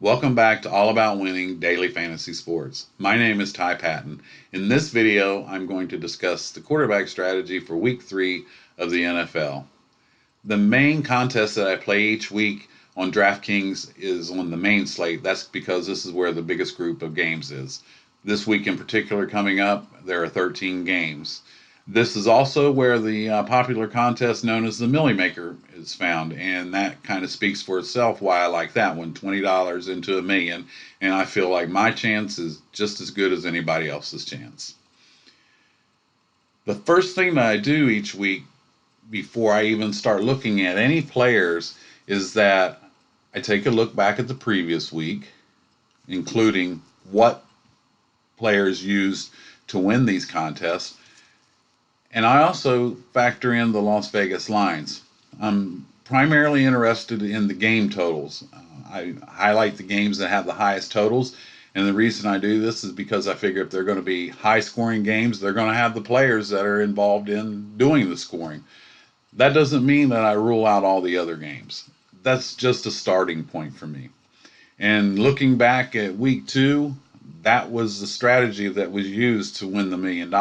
Welcome back to All About Winning Daily Fantasy Sports. My name is Ty Patton. In this video, I'm going to discuss the quarterback strategy for Week 3 of the NFL. The main contest that I play each week on Draftkings is on the main slate. That's because this is where the biggest group of games is. This week in particular coming up, there are 13 games. This is also where the popular contest known as the Millie Maker is found, and that kind of speaks for itself why I like that one, $20 into a million, and I feel like my chance is just as good as anybody else's chance. The first thing that I do each week before I even start looking at any players is that I take a look back at the previous week, including what players used to win these contests. And I also factor in the Las Vegas lines. I'm primarily interested in the game totals. I highlight the games that have the highest totals. And the reason I do this is because I figure if they're going to be high scoring games, they're going to have the players that are involved in doing the scoring. That doesn't mean that I rule out all the other games. That's just a starting point for me. And looking back at week 2, that was the strategy that was used to win the $1 million.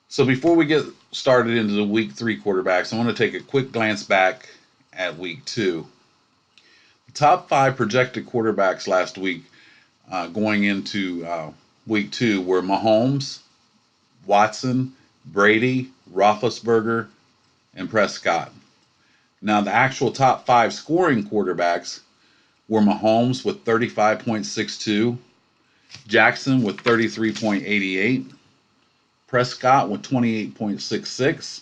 So before we get started into the week 3 quarterbacks, I want to take a quick glance back at week 2. The top 5 projected quarterbacks last week going into week 2 were Mahomes, Watson, Brady, Roethlisberger, and Prescott. Now the actual top 5 scoring quarterbacks were Mahomes with 35.62, Jackson with 33.88, Prescott with 28.66,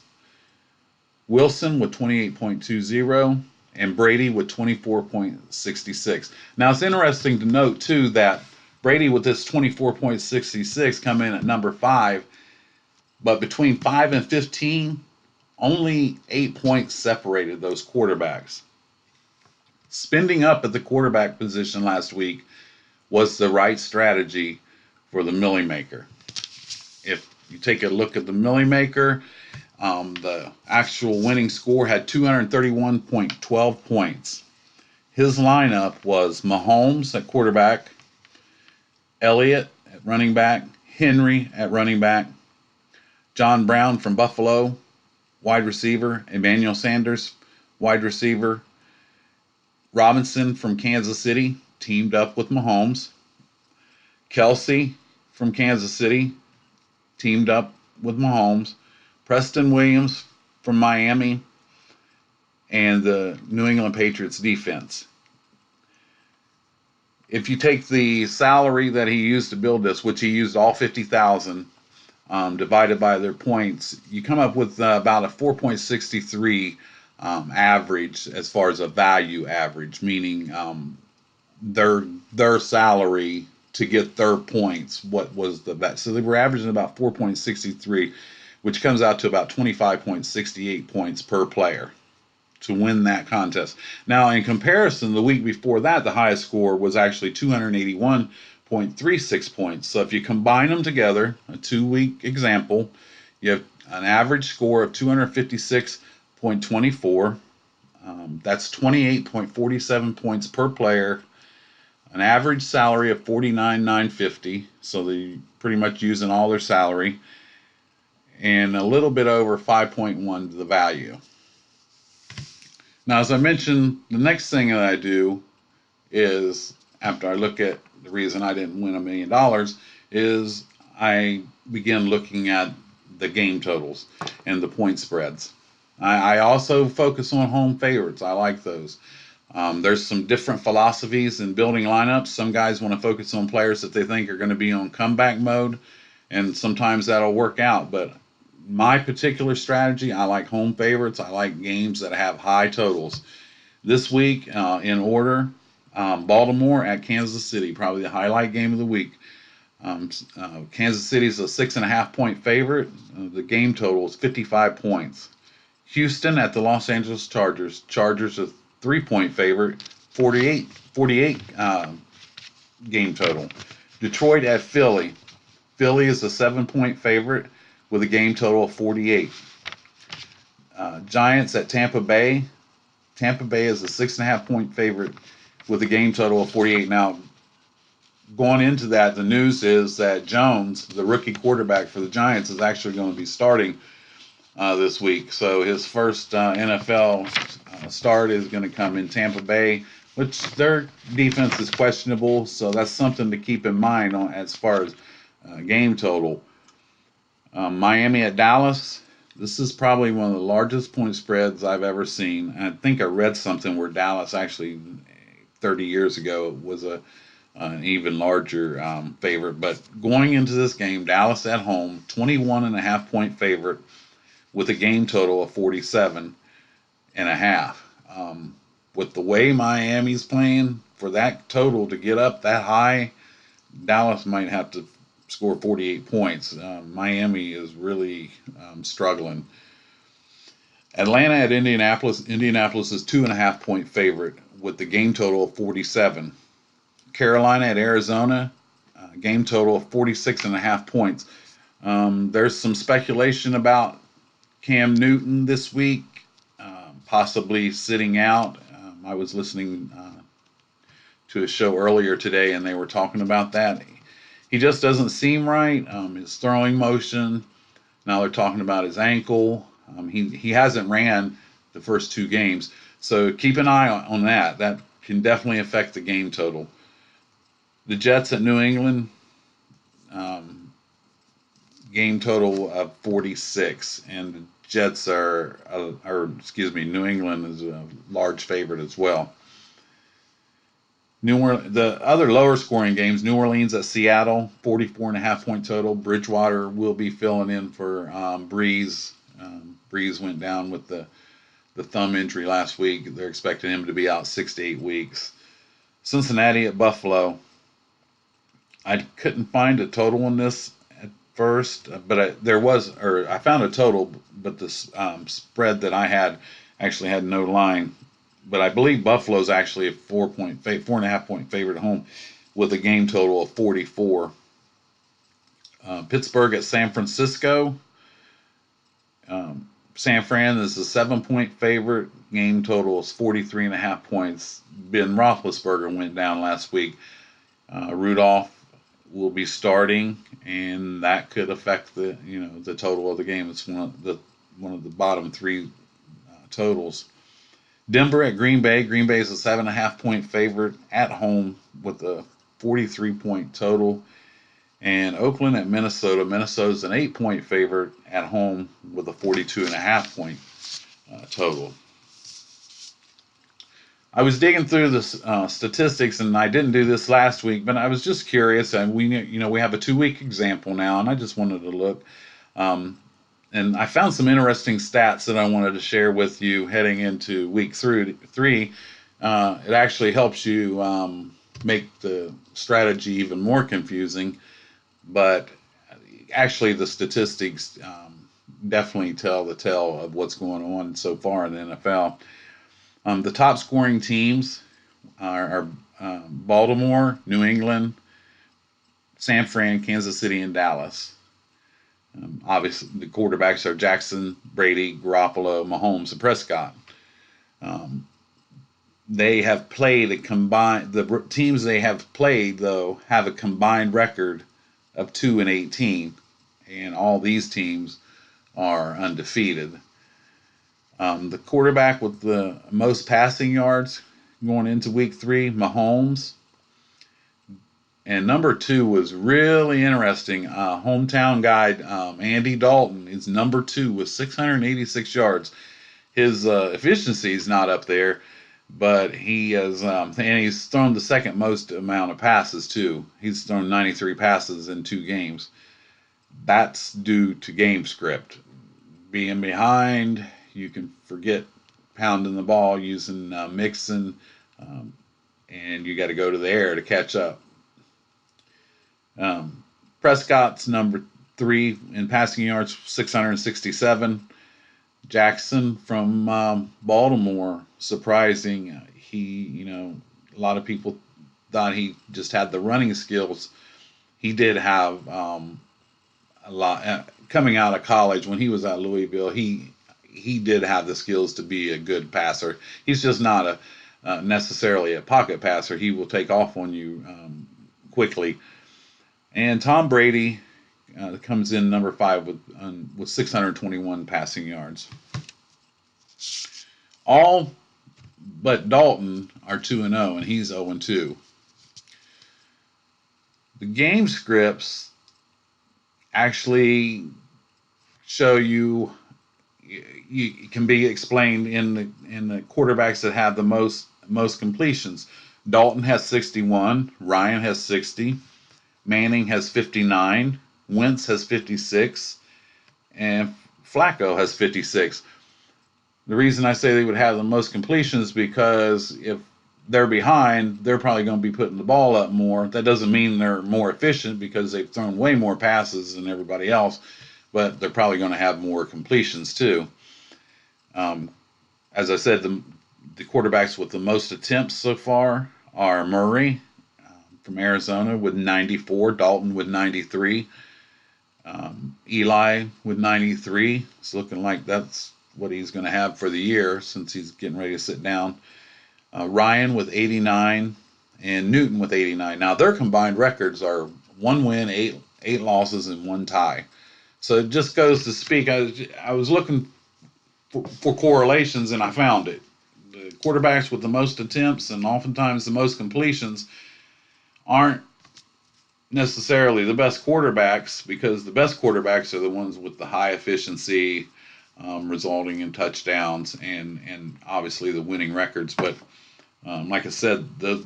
Wilson with 28.20, and Brady with 24.66. Now it's interesting to note too that Brady with this 24.66 come in at number 5, but between 5 and 15, only 8 points separated those quarterbacks. Spending up at the quarterback position last week was the right strategy for the Millie Maker. If you take a look at the Millie Maker, the actual winning score had 231.12 points. His lineup was Mahomes at quarterback, Elliott at running back, Henry at running back, John Brown from Buffalo, wide receiver, Emmanuel Sanders, wide receiver, Robinson from Kansas City, teamed up with Mahomes, Kelsey from Kansas City, teamed up with Mahomes, Preston Williams from Miami, and the New England Patriots defense. If you take the salary that he used to build this, which he used all 50,000, divided by their points, you come up with about a 4.63 average as far as a value average, meaning their salary to get their points, what was the bet. So they were averaging about 4.63, which comes out to about 25.68 points per player to win that contest. Now, in comparison, the week before that, the highest score was actually 281.36 points. So if you combine them together, a 2-week example, you have an average score of 256.24. That's 28.47 points per player. An average salary of $49,950, so they pretty much using all their salary, and a little bit over 5.1 to the value. Now, as I mentioned, the next thing that I do is, after I look at the reason I didn't win $1 million, is I begin looking at the game totals and the point spreads. I also focus on home favorites. I like those. There's some different philosophies in building lineups. Some guys want to focus on players that they think are going to be on comeback mode, and sometimes that'll work out. But my particular strategy, I like home favorites. I like games that have high totals. This week, in order, Baltimore at Kansas City, probably the highlight game of the week. Kansas City is a 6.5-point favorite. The game total is 55 points. Houston at the Los Angeles Chargers. Chargers a 3-point favorite, 48 game total. Detroit at Philly. Philly is a 7-point favorite with a game total of 48. Giants at Tampa Bay. Tampa Bay is a 6.5-point favorite with a game total of 48. Now, going into that, the news is that Jones, the rookie quarterback for the Giants, is actually going to be starting this week. So his first NFL start is going to come in Tampa Bay, which their defense is questionable. So that's something to keep in mind as far as game total. Miami at Dallas. This is probably one of the largest point spreads I've ever seen. I think I read something where Dallas actually 30 years ago was an even larger favorite. But going into this game, Dallas at home, 21.5 point favorite with a game total of 47.5. With the way Miami's playing, for that total to get up that high, Dallas might have to score 48 points. Miami is really struggling. Atlanta at Indianapolis. Indianapolis is 2.5 point favorite with the game total of 47. Carolina at Arizona, game total of 46.5 points. There's some speculation about Cam Newton this week, possibly sitting out. I was listening to a show earlier today, and they were talking about that. He just doesn't seem right. His throwing motion. Now they're talking about his ankle. He hasn't ran the first two games, so keep an eye on that. That can definitely affect the game total. The Jets at New England, game total of 46, and the Jets New England is a large favorite as well. The other lower scoring games, New Orleans at Seattle, 44.5 point total. Bridgewater will be filling in for Breeze. Breeze went down with the thumb injury last week. They're expecting him to be out 6 to 8 weeks. Cincinnati at Buffalo. I couldn't find a total on this at first, but I found a total, but the spread that I had actually had no line. But I believe Buffalo's actually a 4.5 point favorite at home with a game total of 44. Pittsburgh at San Francisco. San Fran is a 7 point favorite. Game total is 43.5 points. Ben Roethlisberger went down last week. Rudolph will be starting, and that could affect the total of the game. It's one of the bottom three totals. Denver at Green Bay. Green Bay is a 7.5 point favorite at home with a 43 point total. And Oakland at Minnesota. Minnesota's an 8 point favorite at home with a 42.5 point total. I was digging through the statistics, and I didn't do this last week, but I was just curious. And we have a 2 week example now, and I just wanted to look. And I found some interesting stats that I wanted to share with you heading into week three. It actually helps you make the strategy even more confusing, but actually the statistics definitely tell the tale of what's going on so far in the NFL. The top scoring teams are Baltimore, New England, San Fran, Kansas City, and Dallas. Obviously, the quarterbacks are Jackson, Brady, Garoppolo, Mahomes, and Prescott. They have played the teams they have played, though, have a combined record of 2-18, and all these teams are undefeated. The quarterback with the most passing yards going into week 3, Mahomes. And number 2 was really interesting. Hometown guy Andy Dalton is number 2 with 686 yards. His efficiency is not up there, but he has, and he's thrown the second most amount of passes too. He's thrown 93 passes in 2 games. That's due to game script. Being behind, you can forget pounding the ball using Mixon, and you got to go to the air to catch up. Prescott's number 3 in passing yards, 667. Jackson from Baltimore, surprising. A lot of people thought he just had the running skills. He did have a lot coming out of college when he was at Louisville. He did have the skills to be a good passer. He's just not necessarily a pocket passer. He will take off on you quickly. And Tom Brady comes in number 5 with 621 passing yards. All but Dalton are 2-0, and he's 0-2. The game scripts actually show you can be explained in the quarterbacks that have the most completions. Dalton has 61, Ryan has 60, Manning has 59, Wentz has 56, and Flacco has 56. The reason I say they would have the most completions is because if they're behind, they're probably going to be putting the ball up more. That doesn't mean they're more efficient because they've thrown way more passes than everybody else, but they're probably going to have more completions too. As I said, the quarterbacks with the most attempts so far are Murray from Arizona with 94, Dalton with 93, Eli with 93. It's looking like that's what he's going to have for the year since he's getting ready to sit down. Ryan with 89 and Newton with 89. Now their combined records are 1 win, eight losses, and 1 tie. So it just goes to speak. I was looking for correlations and I found it. The quarterbacks with the most attempts and oftentimes the most completions aren't necessarily the best quarterbacks, because the best quarterbacks are the ones with the high efficiency, resulting in touchdowns and obviously the winning records. But like I said, the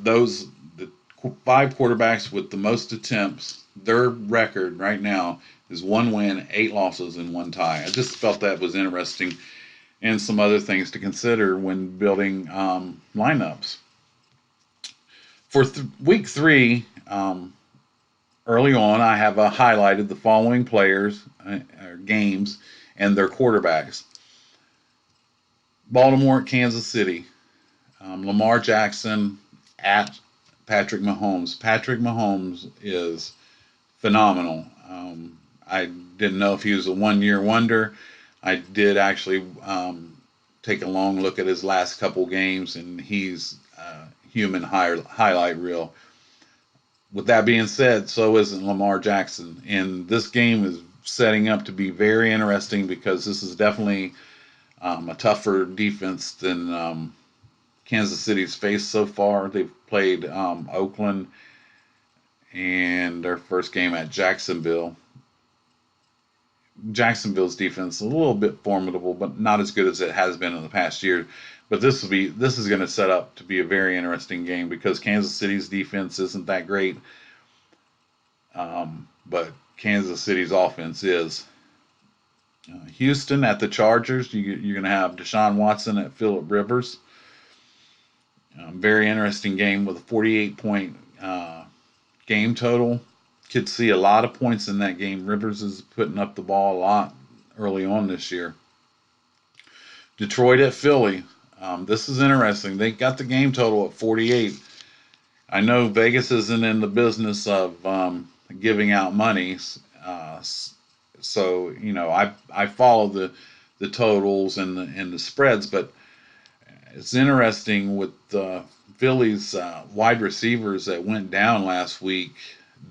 5 quarterbacks with the most attempts, their record right now is 1 win, 8 losses, and 1 tie. I just felt that was interesting and some other things to consider when building lineups. For week 3, early on, I have highlighted the following players, games, and their quarterbacks. Baltimore, Kansas City. Lamar Jackson at Patrick Mahomes. Patrick Mahomes is phenomenal. I didn't know if he was a one-year wonder. I did actually take a long look at his last couple games, and he's human highlight reel. With that being said, so isn't Lamar Jackson. And this game is setting up to be very interesting because this is definitely a tougher defense than Kansas City's faced so far. They've played Oakland and their first game at Jacksonville. Jacksonville's defense is a little bit formidable, but not as good as it has been in the past year. But this is going to set up to be a very interesting game because Kansas City's defense isn't that great, but Kansas City's offense is. Houston at the Chargers. You're going to have Deshaun Watson at Phillip Rivers. Very interesting game with a 48-point game total. Could see a lot of points in that game. Rivers is putting up the ball a lot early on this year. Detroit at Philly. This is interesting. They got the game total at 48. I know Vegas isn't in the business of giving out money, so I follow the totals and the spreads, but it's interesting with Philly's wide receivers that went down last week.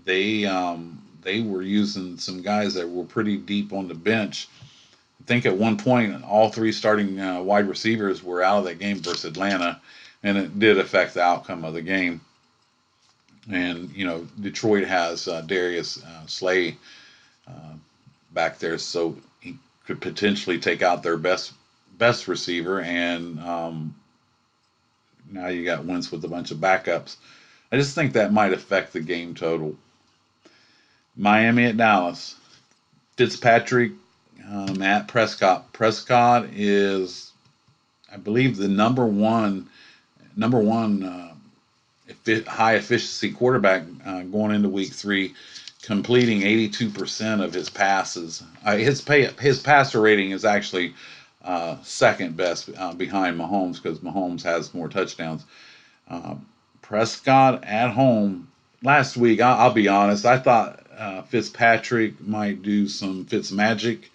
They were using some guys that were pretty deep on the bench. I think at one point all 3 starting wide receivers were out of that game versus Atlanta, and it did affect the outcome of the game. And Detroit has Darius Slay back there, so he could potentially take out their best receiver, and now you got Wentz with a bunch of backups. I just think that might affect the game total. Miami at Dallas. Fitzpatrick at Prescott. Prescott is, I believe, the number one high efficiency quarterback going into week 3, completing 82% of his passes. His passer rating is actually second best behind Mahomes because Mahomes has more touchdowns. Prescott at home. Last week, I'll be honest, I thought Fitzpatrick might do some Fitz magic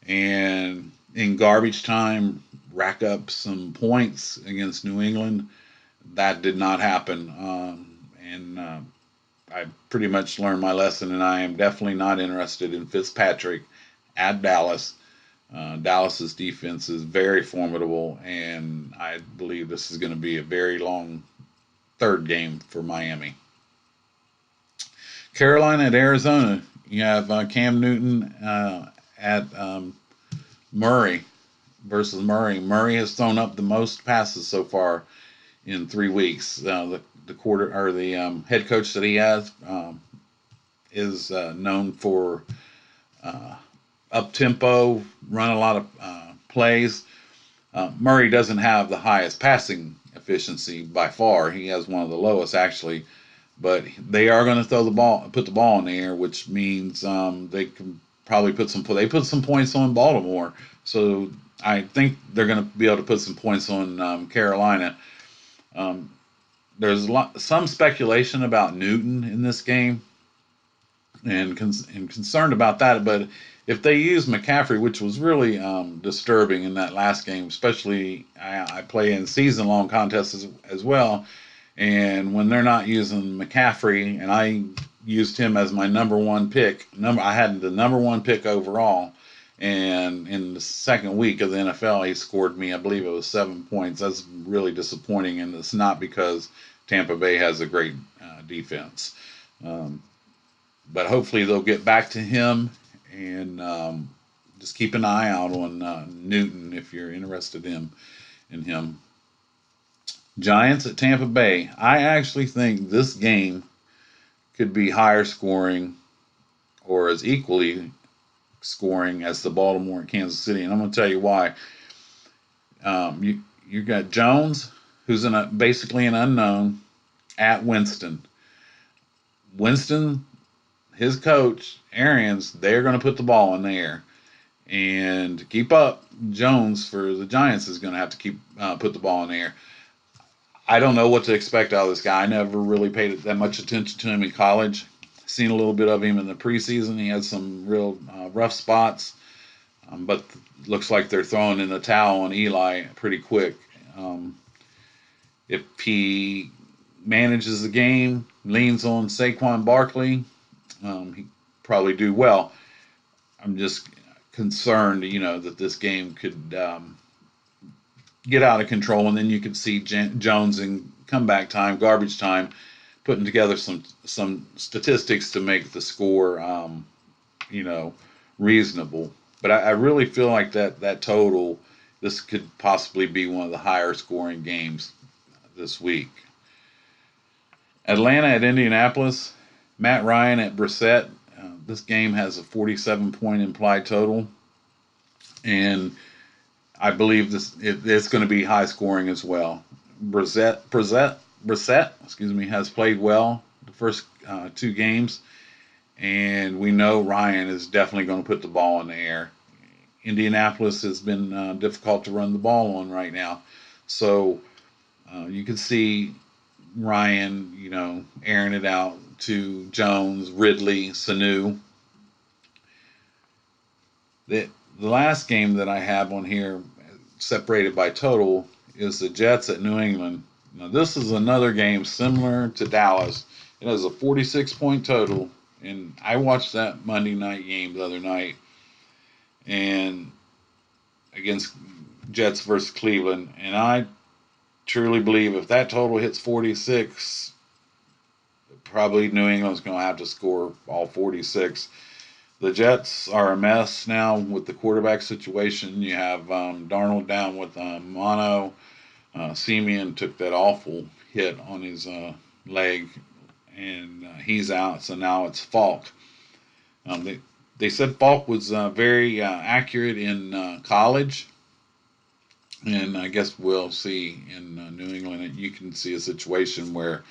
and in garbage time rack up some points against New England. That did not happen, and I pretty much learned my lesson, and I am definitely not interested in Fitzpatrick at Dallas. Dallas's defense is very formidable, and I believe this is going to be a very long third game for Miami. Carolina at Arizona. You have Cam Newton at Murray versus Murray. Murray has thrown up the most passes so far in 3 weeks. The quarter or the head coach that he has is known for uh, up tempo, run a lot of plays. Murray doesn't have the highest passing efficiency by far. He has one of the lowest actually, but they are going to put the ball in the air, which means they can probably put some points on Baltimore. So I think they're going to be able to put some points on Carolina. Um, some speculation about Newton in this game, and concerned about that. But if they use McCaffrey, which was really disturbing in that last game, especially I play in season long contests as well, and when they're not using McCaffrey, and I used him as my number one pick, I had the number one pick overall. And in the second week of the NFL, he scored me, I believe it was 7 points. That's really disappointing, and it's not because Tampa Bay has a great defense. Um, but hopefully they'll get back to him, and just keep an eye out on Newton if you're interested in him. Giants at Tampa Bay. I actually think this game could be higher scoring or as equally scoring as the Baltimore and Kansas City, and I'm going to tell you why. You got Jones, who's basically an unknown, at Winston. Winston, his coach, Arians, they're going to put the ball in the air. And to keep up, Jones for the Giants is going to have to put the ball in the air. I don't know what to expect out of this guy. I never really paid that much attention to him in college. Seen a little bit of him in the preseason. He had some real rough spots, but looks like they're throwing in the towel on Eli pretty quick. If he manages the game, leans on Saquon Barkley, he probably do well. I'm just concerned, that this game could get out of control, and then you could see Jones in comeback time, garbage time, putting together some statistics to make the score, reasonable. But I really feel like that total, this could possibly be one of the higher scoring games this week. Atlanta at Indianapolis. Matt Ryan at Brissett. This game has a 47-point implied total, and I believe it's going to be high scoring as well. Brissett, has played well the first 2 games, and we know Ryan is definitely going to put the ball in the air. Indianapolis has been difficult to run the ball on right now, so you can see Ryan, airing it out to Jones, Ridley, Sanu. The last game that I have on here, separated by total, is the Jets at New England. Now, this is another game similar to Dallas. It has a 46-point total, and I watched that Monday night game the other night, and against Jets versus Cleveland, and I truly believe if that total hits 46, probably New England's going to have to score all 46. The Jets are a mess now with the quarterback situation. You have Darnold down with mono. Simeon took that awful hit on his leg, and he's out. So now it's Falk. They said Falk was very accurate in college, and I guess we'll see in New England. You can see a situation where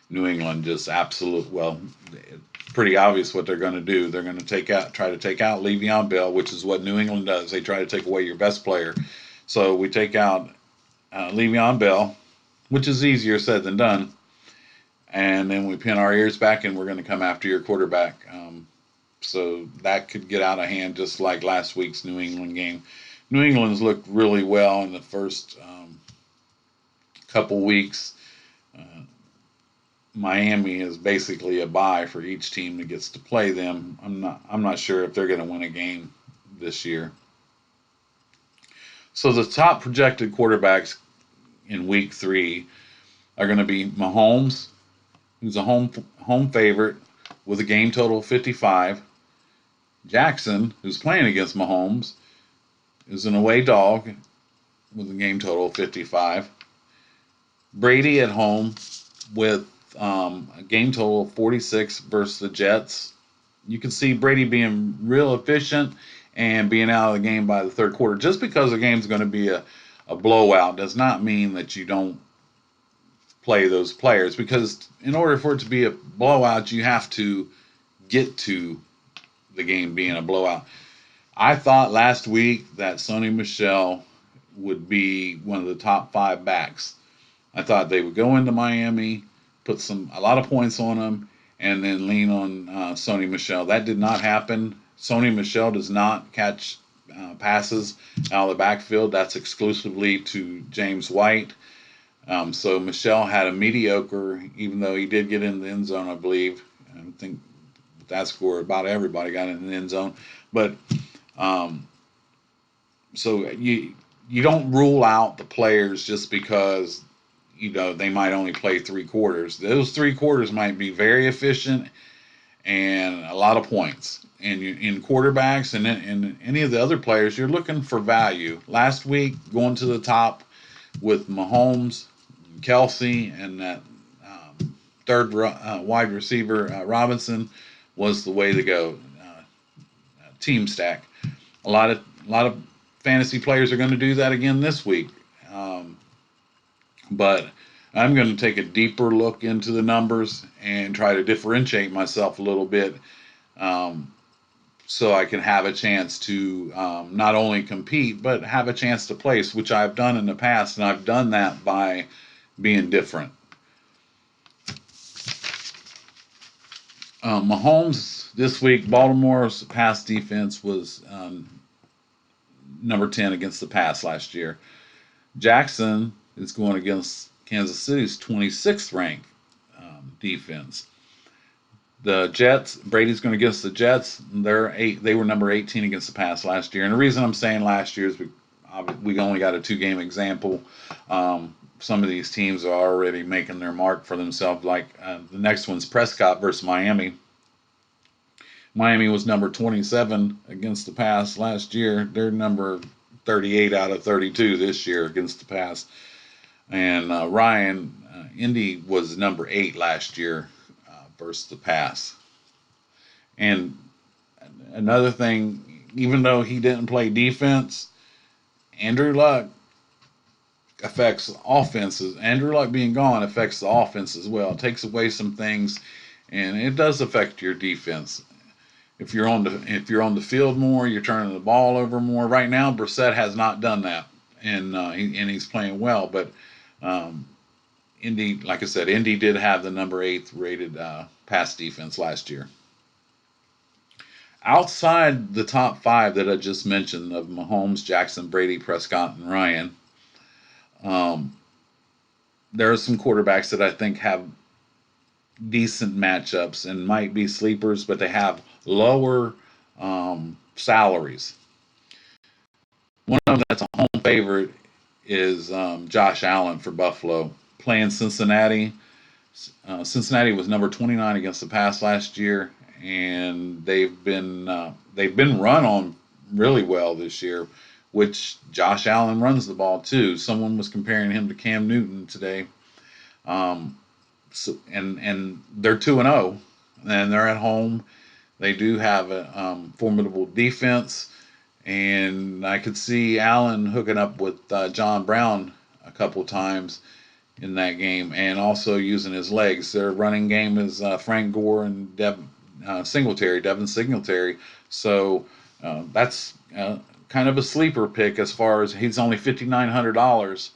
New England just it's pretty obvious what they're going to do. They're going to try to take out Le'Veon Bell, which is what New England does. They try to take away your best player. So we take out Le'Veon Bell, which is easier said than done, and then we pin our ears back and we're going to come after your quarterback. So that could get out of hand, just like last week's New England game. New England's looked really well in the first couple weeks. Miami is basically a bye for each team that gets to play them. I'm not sure if they're going to win a game this year. So the top projected quarterbacks in week 3 are going to be Mahomes, who's a home favorite with a game total of 55. Jackson, who's playing against Mahomes, is an away dog with a game total of 55. Brady at home with a game total of 46 versus the Jets. You can see Brady being real efficient and being out of the game by the third quarter. Just because the game's going to be a blowout does not mean that you don't play those players, because in order for it to be a blowout, you have to get to the game being a blowout. I thought last week that Sony Michel would be one of the top 5 backs. I thought they would go into Miami, put a lot of points on them, and then lean on Sony Michel. That did not happen. Sony Michel does not catch passes out of the backfield. That's exclusively to James White. So Michel had a mediocre, even though he did get in the end zone, I believe. I think with that score, about everybody got in the end zone. But so you don't rule out the players just because they might only play 3 quarters. Those 3 quarters might be very efficient and a lot of points. And in quarterbacks and any of the other players, you're looking for value. Last week, going to the top with Mahomes, Kelsey, and that third wide receiver Robinson was the way to go. Team stack. A lot of fantasy players are going to do that again this week. But I'm going to take a deeper look into the numbers and try to differentiate myself a little bit, so I can have a chance to not only compete, but have a chance to place, which I've done in the past, and I've done that by being different. Mahomes this week, Baltimore's pass defense was number 10 against the pass last year. Jackson is going against Kansas City's 26th ranked defense. The Jets, Brady's going against the Jets. They were number 18 against the pass last year. And the reason I'm saying last year is we only got a 2-game example. Some of these teams are already making their mark for themselves. Like the next one's Prescott versus Miami. Miami was number 27 against the pass last year. They're number 38 out of 32 this year against the pass. And Ryan, Indy was number 8 last year versus the pass. And another thing, even though he didn't play defense, Andrew Luck affects offenses. Andrew Luck being gone affects the offense as well. It takes away some things, and it does affect your defense. If you're on the field more, you're turning the ball over more. Right now, Brissett has not done that, and he's playing well. But Indy, like I said, Indy did have the number 8th rated pass defense last year. Outside the top 5 that I just mentioned of Mahomes, Jackson, Brady, Prescott, and Ryan, there are some quarterbacks that I think have decent matchups and might be sleepers, but they have lower salaries. One of them that's a home favorite is Josh Allen for Buffalo, playing Cincinnati. Cincinnati was number 29 against the pass last year, and they've been run on really well this year, which Josh Allen runs the ball too. Someone was comparing him to Cam Newton today. So, and they're 2-0, and they're at home. They do have a formidable defense, and I could see Allen hooking up with John Brown a couple times in that game, and also using his legs. Their running game is Frank Gore and Devin Singletary. So that's kind of a sleeper pick as far as he's only $5,900,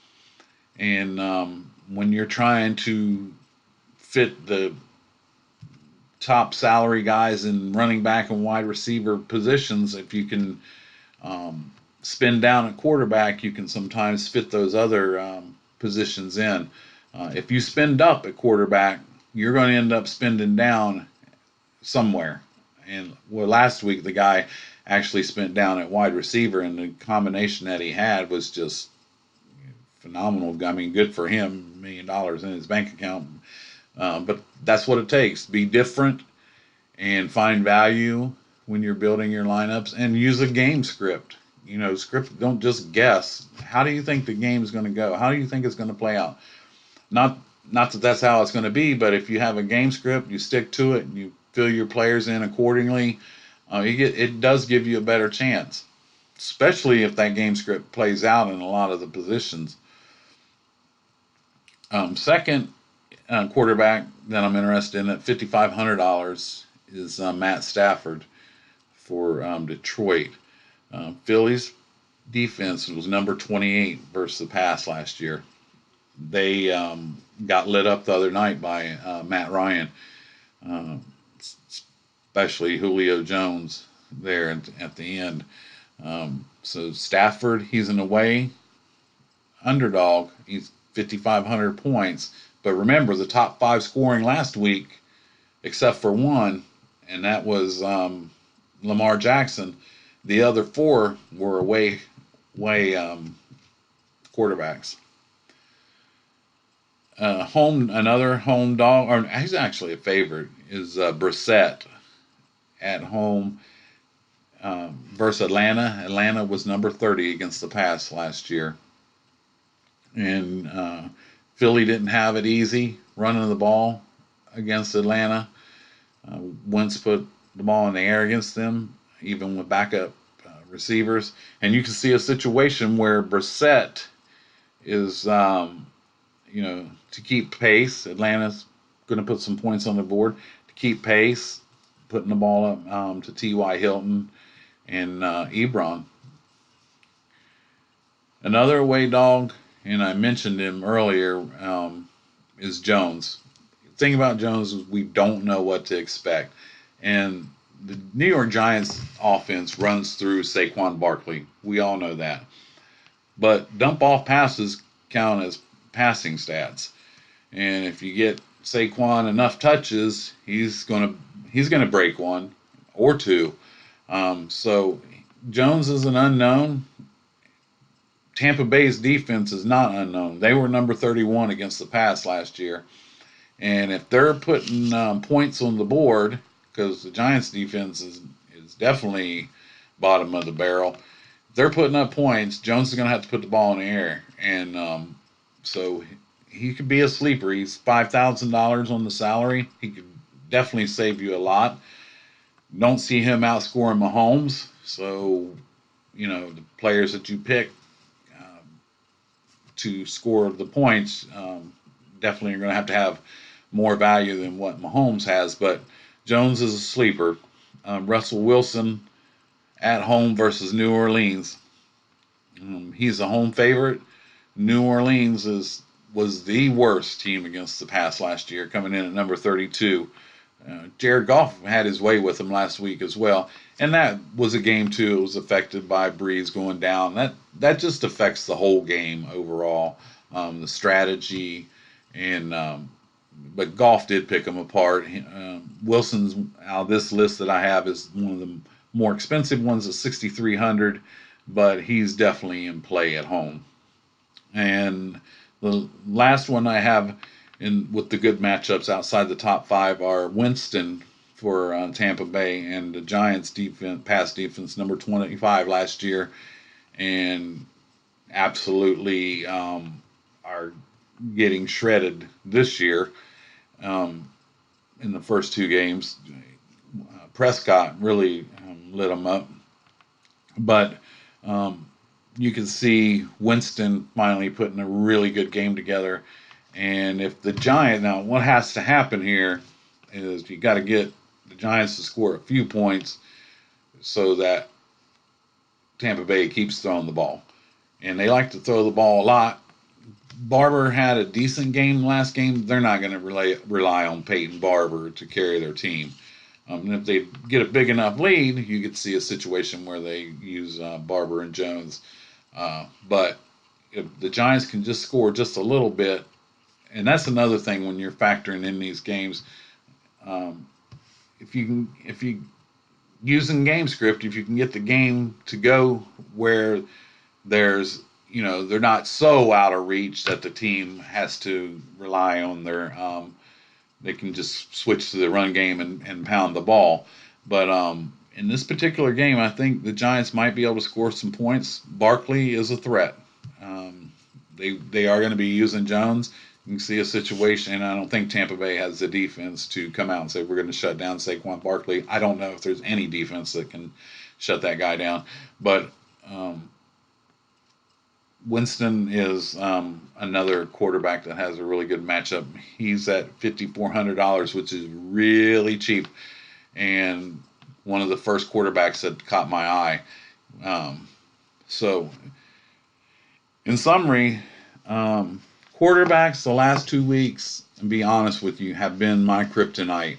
and when you're trying to fit the top salary guys in running back and wide receiver positions, if you can spin down at quarterback, you can sometimes fit those other positions in. If you spend up at quarterback, you're going to end up spending down somewhere. And well, last week the guy actually spent down at wide receiver, and the combination that he had was just phenomenal. I mean, good for him, $1 million in his bank account. But that's what it takes. Be different and find value when you're building your lineups, and use a game script. Script. Don't just guess. How do you think the game is going to go? How do you think it's going to play out? Not not that that's how it's going to be, but if you have a game script, you stick to it, and you fill your players in accordingly, it does give you a better chance, especially if that game script plays out in a lot of the positions. Second quarterback that I'm interested in at $5,500 is Matt Stafford for Detroit. Philly's defense was number 28 versus the pass last year. They got lit up the other night by Matt Ryan, uh, especially Julio Jones there at the end. So Stafford, he's an away underdog. He's 5,500 points. But remember, the top five scoring last week, except for one, and that was Lamar Jackson. The other four were away quarterbacks. Another home dog, or he's actually a favorite, is Brissett at home versus Atlanta. Atlanta was number 30 against the pass last year, and Philly didn't have it easy running the ball against Atlanta. Wentz put the ball in the air against them, even with backup receivers, and you can see a situation where Brissett is to keep pace. Atlanta's going to put some points on the board to keep pace, putting the ball up to T.Y. Hilton and Ebron. Another away dog, and I mentioned him earlier, is Jones. The thing about Jones is we don't know what to expect. And the New York Giants offense runs through Saquon Barkley. We all know that. But dump off passes count as passing stats. And if you get Saquon enough touches, he's gonna break one or two. So Jones is an unknown. Tampa Bay's defense is not unknown. They were number 31 against the pass last year, and if they're putting points on the board, because the Giants' defense is definitely bottom of the barrel, if they're putting up points, Jones is going to have to put the ball in the air, and so he could be a sleeper. He's $5,000 on the salary. He could definitely save you a lot. Don't see him outscoring Mahomes. So, the players that you pick to score the points definitely are going to have more value than what Mahomes has. But Jones is a sleeper. Russell Wilson at home versus New Orleans. He's a home favorite. New Orleans was the worst team against the pass last year, coming in at number 32. Jared Goff had his way with them last week as well, and that was a game too. It was affected by Breeze going down. That just affects the whole game overall, the strategy, and but Goff did pick them apart. Wilson's out of this list that I have is one of the more expensive ones at 6,300, but he's definitely in play at home. And the last one I have with the good matchups outside the top five are Winston for Tampa Bay and the Giants pass defense, number 25 last year, and absolutely are getting shredded this year in the first two games. Prescott really lit them up, but you can see Winston finally putting a really good game together. And if the Giants, now what has to happen here is you got to get the Giants to score a few points so that Tampa Bay keeps throwing the ball. And they like to throw the ball a lot. Barber had a decent game last game. They're not going to rely on Peyton Barber to carry their team. And if they get a big enough lead, you could see a situation where they use Barber and Jones. But if the Giants can just score just a little bit, And that's another thing when you're factoring in these games. Um, if you using game script, if you can get the game to go where there's they're not so out of reach that the team has to rely on their they can just switch to the run game and pound the ball. But in this particular game, I think the Giants might be able to score some points. Barkley is a threat. Um, they are going to be using Jones. You can see a situation, and I don't think Tampa Bay has the defense to come out and say we're going to shut down Saquon Barkley. I don't know if there's any defense that can shut that guy down. But Winston is another quarterback that has a really good matchup. He's at $5,400, which is really cheap, and one of the first quarterbacks that caught my eye. So, in summary, quarterbacks the last 2 weeks, and be honest with you, have been my kryptonite.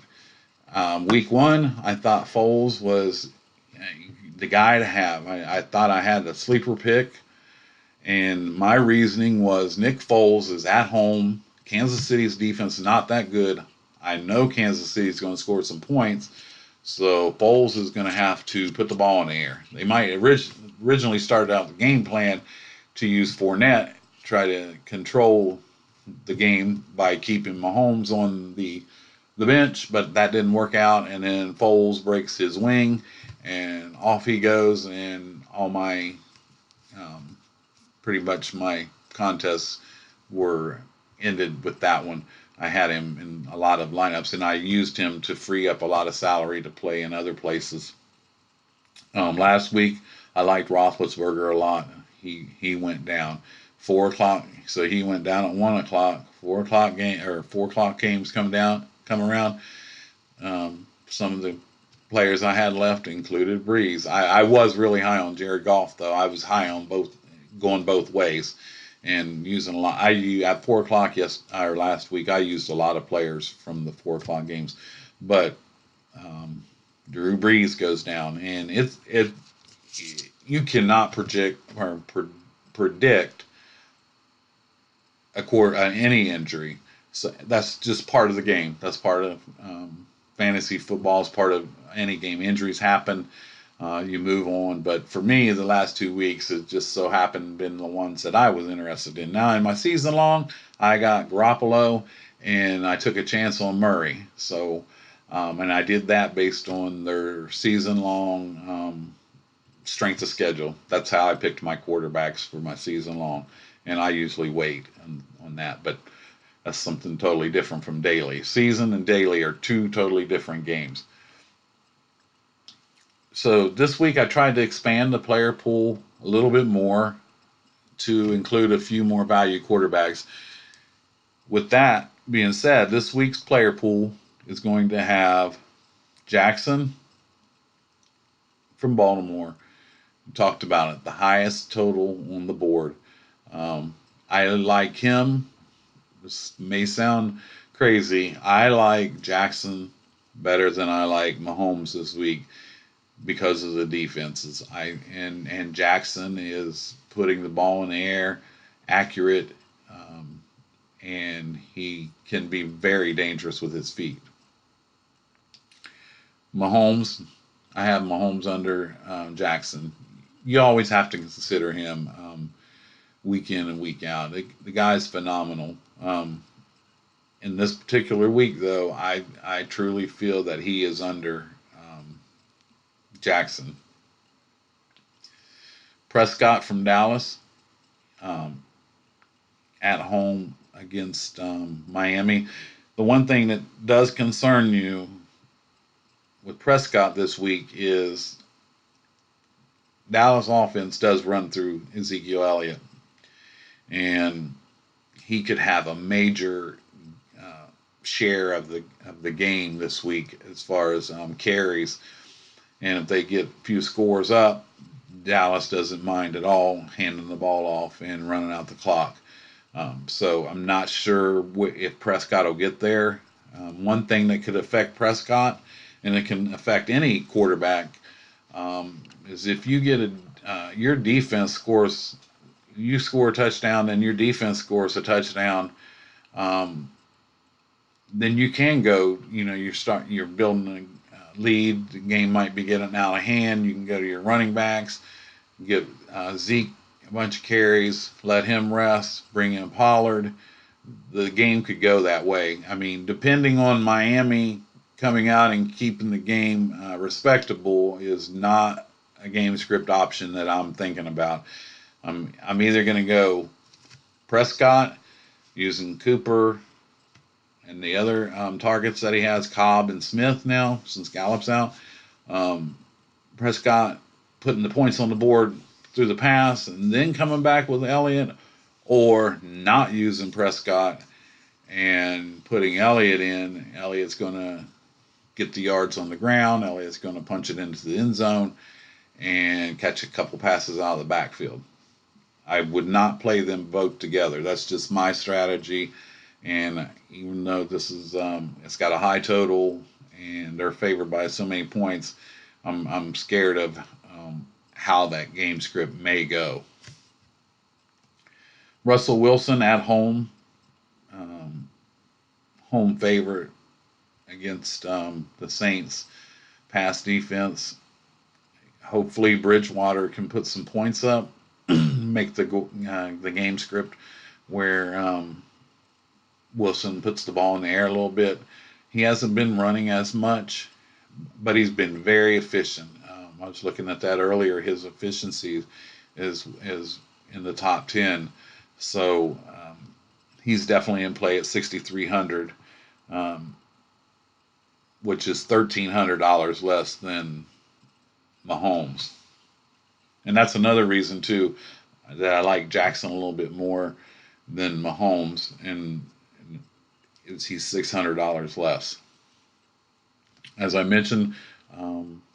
Week 1, I thought Foles was the guy to have. I thought I had a sleeper pick. And my reasoning was Nick Foles is at home. Kansas City's defense is not that good. I know Kansas City's going to score some points. So Foles is going to have to put the ball in the air. They might originally started out the game plan to use Fournette, try to control the game by keeping Mahomes on the bench, but that didn't work out. And then Foles breaks his wing, and off he goes. And all my um, pretty much my contests were ended with that one. I had him in a lot of lineups, and I used him to free up a lot of salary to play in other places. Last week, I liked Roethlisberger a lot. He went down 4 o'clock, so he went down at 1 o'clock. 4 o'clock game or 4 o'clock games come around. Some of the players I had left included Breeze. I was really high on Jared Goff, though. I was high on both, going both ways, and using a lot. At 4 o'clock or last week, I used a lot of players from the 4 o'clock games, but Drew Brees goes down, and it you cannot predict any injury. So that's just part of the game. That's part of fantasy football. Is part of any game. Injuries happen. You move on. But for me, the last 2 weeks has just so happened been the ones that I was interested in. Now in my season long, I got Garoppolo, and I took a chance on Murray. So, and I did that based on their season long strength of schedule. That's how I picked my quarterbacks for my season long, and I usually wait on that. But that's something totally different from daily. Season and daily are two totally different games. So this week I tried to expand the player pool a little bit more to include a few more value quarterbacks. With that being said, this week's player pool is going to have Jackson from Baltimore. We talked about it, the highest total on the board. I like him. This may sound crazy. I like Jackson better than I like Mahomes this week because of the defenses. And Jackson is putting the ball in the air, accurate, and he can be very dangerous with his feet. Mahomes, I have Mahomes under Jackson. You always have to consider him week in and week out. The guy's phenomenal. In this particular week, though, I truly feel that he is under Jackson. Prescott from Dallas at home against Miami. The one thing that does concern you with Prescott this week is Dallas offense does run through Ezekiel Elliott, and he could have a major share of the game this week as far as carries. And if they get a few scores up, Dallas doesn't mind at all handing the ball off and running out the clock. So I'm not sure if Prescott will get there. One thing that could affect Prescott, and it can affect any quarterback, is if you get your defense scores, you score a touchdown, then your defense scores a touchdown. um, then you can go. You're building a lead. The game might be getting out of hand. You can go to your running backs, give Zeke a bunch of carries, let him rest, bring in Pollard. The game could go that way. I mean, depending on Miami coming out and keeping the game respectable is not a game script option that I'm thinking about. I'm either going to go Prescott using Cooper and the other targets that he has, Cobb and Smith now, since Gallup's out. Um, Prescott putting the points on the board through the pass and then coming back with Elliott, or not using Prescott and putting Elliott in. Elliott's going to get the yards on the ground. Elliott's going to punch it into the end zone and catch a couple passes out of the backfield. I would not play them both together. That's just my strategy. And even though this is, it's got a high total and they're favored by so many points, I'm scared of how that game script may go. Russell Wilson at home, um, home favorite against the Saints pass defense. Hopefully Bridgewater can put some points up, make the game script where Wilson puts the ball in the air a little bit. He hasn't been running as much, but he's been very efficient. I was looking at that earlier. His efficiency is in the top 10. So he's definitely in play at 6,300, which is $1,300 less than Mahomes. And that's another reason too that I like Jackson a little bit more than Mahomes, and he's $600 less. As I mentioned,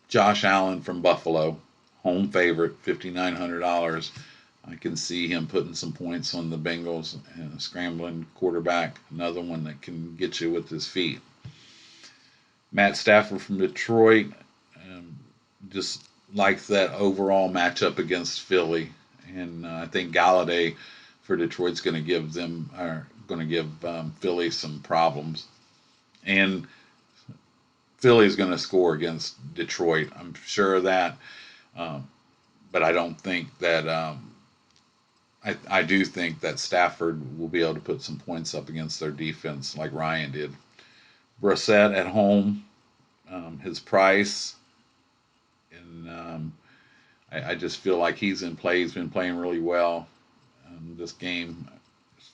Josh Allen from Buffalo, home favorite, $5,900. I can see him putting some points on the Bengals and a scrambling quarterback, another one that can get you with his feet. Matt Stafford from Detroit, just like that overall matchup against Philly, and I think Galladay for Detroit's going to give Philly some problems, and Philly's going to score against Detroit. I'm sure of that, but I don't think that. I do think that Stafford will be able to put some points up against their defense, like Ryan did. Brissett at home, his price, and I just feel like he's in play. He's been playing really well. This game,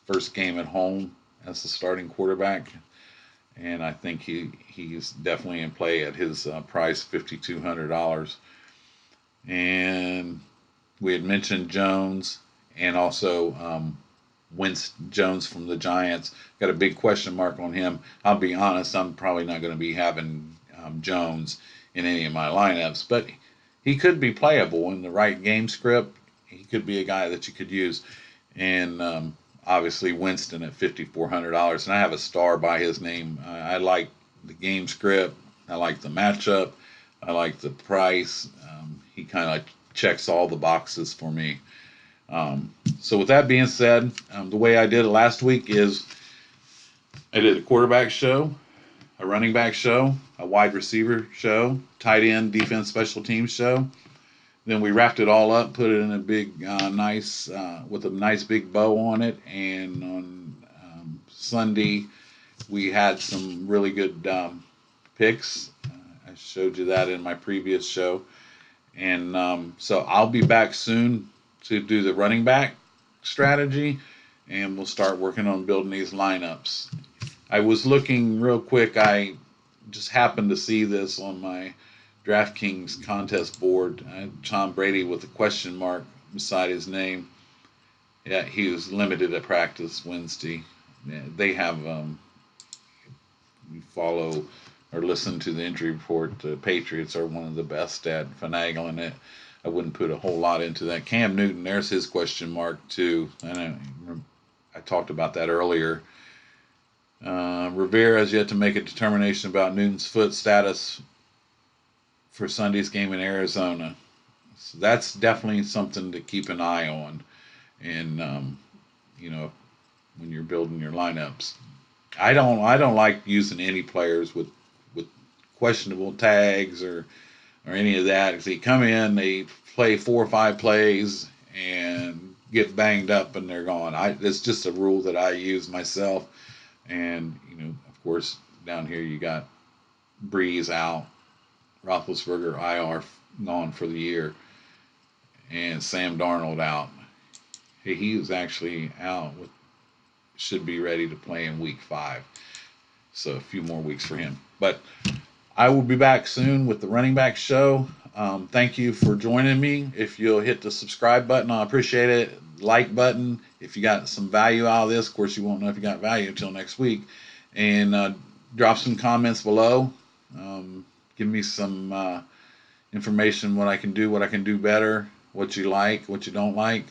first game at home as the starting quarterback, and I think he's definitely in play at his price, $5,200. And we had mentioned Jones and also Winston Jones from the Giants. Got a big question mark on him. I'll be honest, I'm probably not going to be having Jones in any of my lineups, but he could be playable in the right game script. He could be a guy that you could use. And obviously Winston at $5,400. And I have a star by his name. I like the game script. I like the matchup. I like the price. He kind of checks all the boxes for me. So with that being said, the way I did it last week is I did a quarterback show, a running back show, a wide receiver show, tight end, defense, special teams show. Then we wrapped it all up, put it in a big, nice, with a nice big bow on it. And on Sunday, we had some really good picks. I showed you that in my previous show. And so I'll be back soon to do the running back strategy, and we'll start working on building these lineups. I was looking real quick. I just happened to see this on my Draftkings contest board. Tom Brady with a question mark beside his name. Yeah, he was limited at practice Wednesday. Yeah, they have you follow or listen to the injury report. The Patriots are one of the best at finagling it. I wouldn't put a whole lot into that. Cam Newton, there's his question mark too. I talked about that earlier. Rivera has yet to make a determination about Newton's foot status for Sunday's game in Arizona. So that's definitely something to keep an eye on. And, when you're building your lineups. I don't like using any players with questionable tags or any of that. If they come in, they play 4 or 5 plays and get banged up and they're gone. It's just a rule that I use myself. And of course, down here you got Breeze out, Roethlisberger IR gone for the year, and Sam Darnold out. Hey, he was actually out with should be ready to play in week 5. So a few more weeks for him. But I will be back soon with the running back show. Thank you for joining me. If you'll hit the subscribe button, I appreciate it. Like button. If you got some value out of this, of course, you won't know if you got value until next week. And drop some comments below. Give me some information, what I can do better, what you like, what you don't like.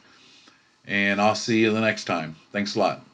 And I'll see you the next time. Thanks a lot.